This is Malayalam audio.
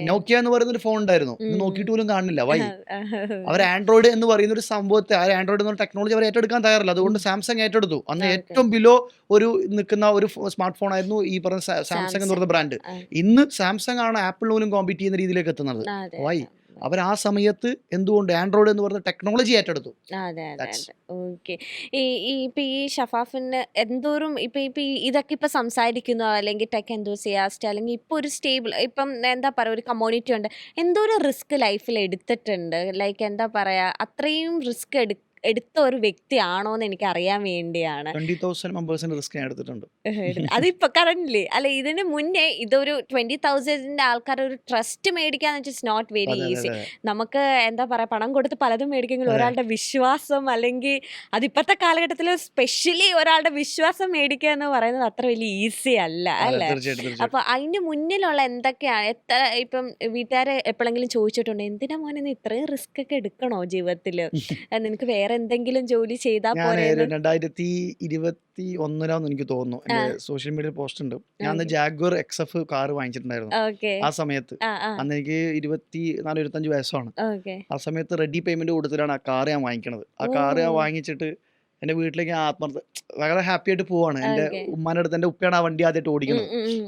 നോക്കിയ എന്ന് പറയുന്ന ഒരു ഫോൺ ഉണ്ടായിരുന്നു, ഇന്ന് നോക്കിയിട്ട് പോലും കാണുന്നില്ല. വൈ? അവർ ആൻഡ്രോയിഡ് എന്ന് പറയുന്ന ഒരു സംഭവത്തെ, ആ ആൻഡ്രോയിഡ് എന്ന ടെക്നോളജി അവർ ഏറ്റെടുക്കാൻ തയ്യാറില്ല. അതുകൊണ്ട് സാംസങ് ഏറ്റെടുത്തു. അന്ന് ഏറ്റവും ബിലോ ഒരു നിൽക്കുന്ന ഒരു സ്മാർട്ട് ഫോൺ ആയിരുന്നു ഈ പറഞ്ഞ സാംസങ് എന്ന് പറയുന്ന ബ്രാൻഡ്. ഇന്ന് സാംസങ് ആണ് ആപ്പിളിന് പോലും കോമ്പീറ്റ് ചെയ്യുന്ന രീതിയിലേക്ക് എത്തുന്നത്. വൈ? അവർ ആ സമയത്ത് എന്തുകൊണ്ട് ആൻഡ്രോയിഡ് എന്ന് പറയുന്ന ടെക്നോളജി ഏറ്റെടുത്തു. ഓക്കെ. ഇപ്പൊ ഈ ഷഫാഫിന് എന്തോരം ഇപ്പൊ ഇതൊക്കെ ഇപ്പൊ സംസാരിക്കുന്നു, അല്ലെങ്കിൽ ടെക് എന്തോസിയാസ്റ്റ്, അല്ലെങ്കിൽ ഇപ്പൊ ഒരു സ്റ്റേബിൾ, ഇപ്പം എന്താ പറയാ, ഒരു കമ്മ്യൂണിറ്റി ഉണ്ട്, എന്തോരം റിസ്ക് ലൈഫിൽ എടുത്തിട്ടുണ്ട്, ലൈക്ക് എന്താ പറയാ, അത്രയും റിസ്ക് എടുത്ത ഒരു വ്യക്തിയാണോ എന്ന് എനിക്ക് അറിയാൻ വേണ്ടിയാണ്. 20,000 മെമ്പേഴ്സിന് റിസ്ക് ഞാൻ എടുത്തിട്ടുണ്ട്. അതിപ്പോ കറന്റ്ലി അല്ല, ഇതിന് മുന്നേ ഇതൊരു 20,000 ആൾക്കാർ ഒരു ട്രസ്റ്റ് മേടിക്കാന്ന് വെച്ചാൽ ഇറ്റ്സ് നോട്ട് വെരി അതെ, ഈസി. അതെ, അതെ. നമുക്ക് എന്താ പറയാ, പണം കൊടുത്ത് പലതും മേടിക്കുമെങ്കിൽ അതെ. ഒരാളുടെ വിശ്വാസം, അല്ലെങ്കിൽ അതിപ്പോഴത്തെ കാലഘട്ടത്തിൽ സ്പെഷ്യലി ഒരാളുടെ വിശ്വാസം മേടിക്കുക എന്ന് പറയുന്നത് അത്ര വലിയ ഈസി അല്ല, അതെ, അല്ലേ? തീർച്ചയായിട്ടും. അപ്പൊ അതിന് മുന്നിലുള്ള എന്തൊക്കെയാണ്, എത്ര ഇപ്പം വീട്ടുകാരെ എപ്പോഴെങ്കിലും ചോദിച്ചിട്ടുണ്ട്, എന്തിനാ മോനെ നീ ഇത്രയും റിസ്ക് ഒക്കെ എടുക്കണോ ജീവിതത്തില്, നിനക്ക് വേറെ എന്തെങ്കിലും ജോലി ചെയ്താ ഞാൻ പോരെന്ന്? 2021 എനിക്ക് തോന്നുന്നു, ആ, എന്റെ സോഷ്യൽ മീഡിയയിൽ പോസ്റ്റ് ഉണ്ട്. ഞാൻ ഓക്കെ, ജാഗ്വർ എക്സ്എഫ് കാർ വാങ്ങിച്ചിട്ടുണ്ടായിരുന്നു ഓക്കെ, ആ സമയത്ത്. ആ, ആ, അന്ന് എനിക്ക് 24-25 വയസ്സാണ്. ഓക്കെ. ആ സമയത്ത് റെഡി പേയ്മെന്റ് കൊടുത്തിട്ടാണ് ആ കാർ ഞാൻ വാങ്ങിക്കണത്. ആ ഓ, കാർ ഞാൻ വാങ്ങിച്ചിട്ട് എൻ്റെ വീട്ടിലേക്ക് ഞാൻ വളരെ ഹാപ്പി ആയിട്ട് പോവാണ്. എൻ്റെ ഓക്കെ. ഉമ്മാൻ്റെ അടുത്ത്, എൻ്റെ ഉപ്പയാണ് ആ വണ്ടി ആദ്യമായിട്ട് ഉം, ഓടിക്കുന്നത്. ഉം, ഉം.